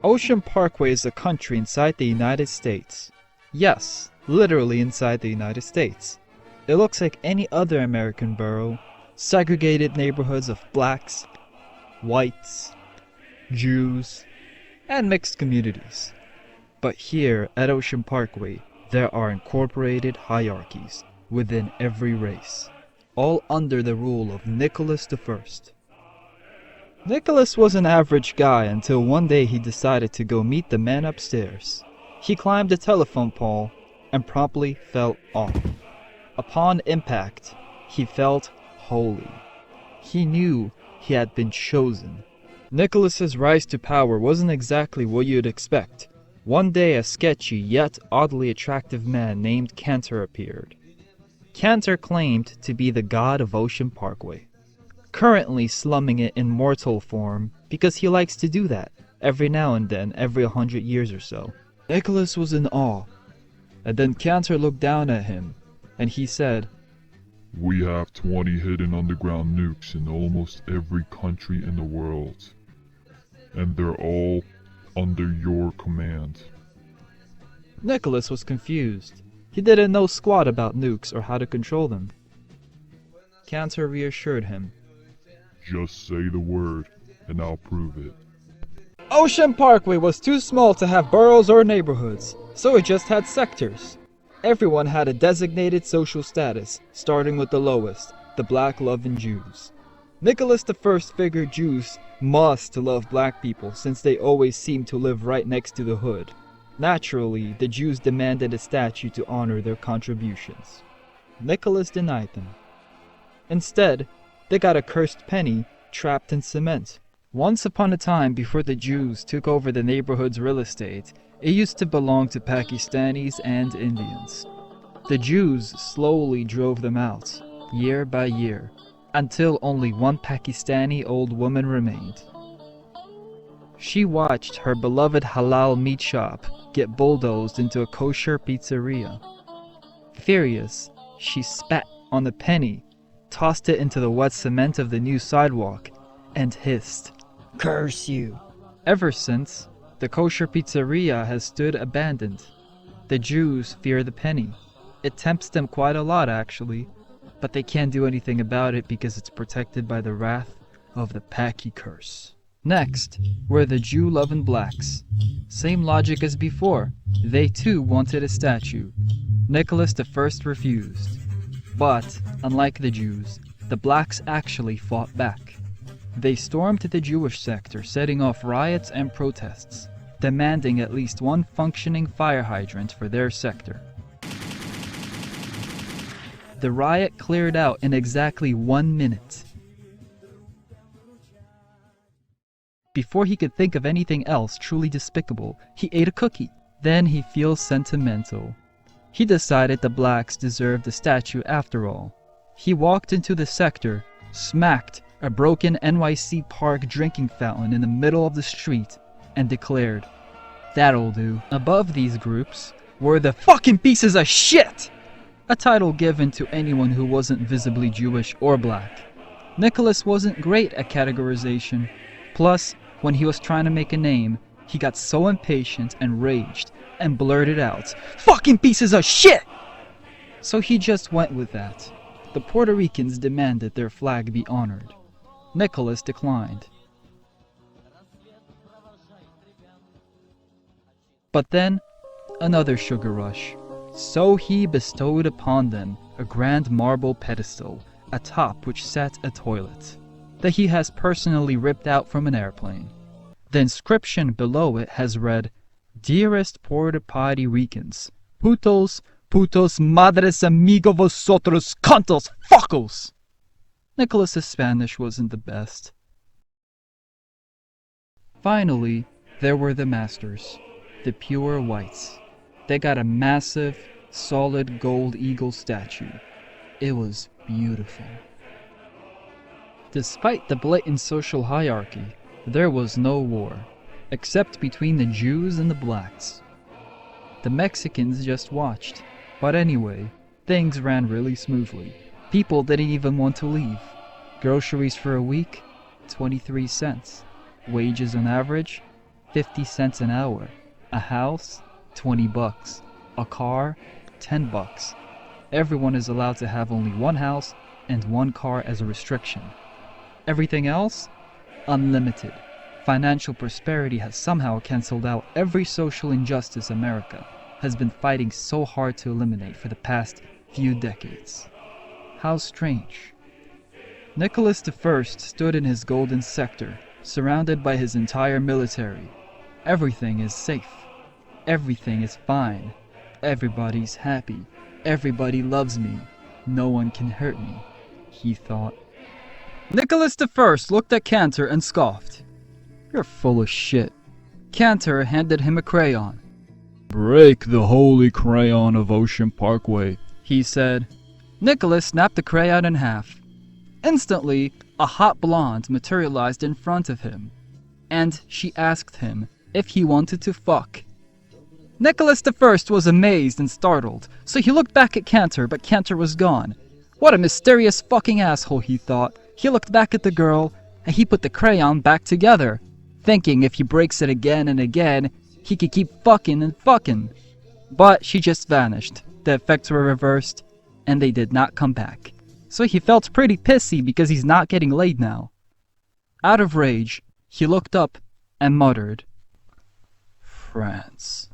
Ocean Parkway is a country inside the United States. Yes, literally inside the United States. It looks like any other American borough, segregated neighborhoods of blacks, whites, Jews, and mixed communities. But here at Ocean Parkway, there are incorporated hierarchies within every race, all under the rule of Nicholas I. Nicholas was an average guy until one day he decided to go meet the man upstairs. He climbed the telephone pole and promptly fell off. Upon impact, he felt holy. He knew he had been chosen. Nicholas's rise to power wasn't exactly what you'd expect. One day a sketchy yet oddly attractive man named Cantor appeared. Cantor claimed to be the god of Ocean Parkway, currently slumming it in mortal form because he likes to do that every now and then, every 100 years or so. Nicholas was in awe, and then Cantor looked down at him, and he said, "We have 20 hidden underground nukes in almost every country in the world, and they're all under your command." Nicholas was confused. He didn't know squat about nukes or how to control them. Cantor reassured him. "Just say the word, and I'll prove it." Ocean Parkway was too small to have boroughs or neighborhoods, so it just had sectors. Everyone had a designated social status, starting with the lowest, the black-loving Jews. Nicholas I figured Jews must love black people since they always seemed to live right next to the hood. Naturally, the Jews demanded a statue to honor their contributions. Nicholas denied them. Instead, they got a cursed penny trapped in cement. Once upon a time, before the Jews took over the neighborhood's real estate, it used to belong to Pakistanis and Indians. The Jews slowly drove them out, year by year, until only one Pakistani old woman remained. She watched her beloved halal meat shop get bulldozed into a kosher pizzeria. Furious, she spat on the penny, tossed it into the wet cement of the new sidewalk, and hissed, "Curse you!" Ever since, the kosher pizzeria has stood abandoned. The Jews fear the penny. It tempts them quite a lot, actually, but they can't do anything about it because it's protected by the wrath of the Paki curse. Next were the Jew-loving blacks. Same logic as before. They too wanted a statue. Nicholas I refused. But, unlike the Jews, the blacks actually fought back. They stormed the Jewish sector, setting off riots and protests, demanding at least one functioning fire hydrant for their sector. The riot cleared out in exactly 1 minute. Before he could think of anything else truly despicable, he ate a cookie. Then he feels sentimental. He decided the blacks deserved a statue after all. He walked into the sector, smacked a broken NYC Park drinking fountain in the middle of the street, and declared, "That'll do." Above these groups were the fucking pieces of shit! A title given to anyone who wasn't visibly Jewish or black. Nicholas wasn't great at categorization. Plus, when he was trying to make a name, he got so impatient and raged and blurted out, "Fucking pieces of shit!" So he just went with that. The Puerto Ricans demanded their flag be honored. Nicholas declined. But then, another sugar rush. So he bestowed upon them a grand marble pedestal, atop which sat a toilet, that he has personally ripped out from an airplane. The inscription below it has read, "Dearest Puerto Ricans, putos, putos, madres, amigo, vosotros, cantos, fuckos!" Nicholas's Spanish wasn't the best. Finally, there were the masters, the pure whites. They got a massive, solid gold eagle statue. It was beautiful. Despite the blatant social hierarchy, there was no war, except between the Jews and the blacks. The Mexicans just watched, but anyway, things ran really smoothly. People didn't even want to leave. Groceries for a week, 23 cents. Wages on average, 50 cents an hour. A house, $20. A car, $10. Everyone is allowed to have only one house and one car as a restriction. Everything else? Unlimited. Financial prosperity has somehow canceled out every social injustice America has been fighting so hard to eliminate for the past few decades. How strange. Nicholas I stood in his golden sector, surrounded by his entire military. Everything is safe. Everything is fine. Everybody's happy. Everybody loves me. No one can hurt me, he thought. Nicholas I looked at Cantor and scoffed. You're full of shit. Cantor handed him a crayon. Break the holy crayon of Ocean Parkway, he said. Nicholas snapped the crayon in half. Instantly, a hot blonde materialized in front of him, and she asked him if he wanted to fuck. Nicholas I was amazed and startled, so he looked back at Cantor, but Cantor was gone. What a mysterious fucking asshole, he thought. He looked back at the girl, and he put the crayon back together, thinking if he breaks it again and again, he could keep fucking and fucking. But she just vanished. The effects were reversed, and they did not come back. So he felt pretty pissy because he's not getting laid now. Out of rage, he looked up and muttered, France.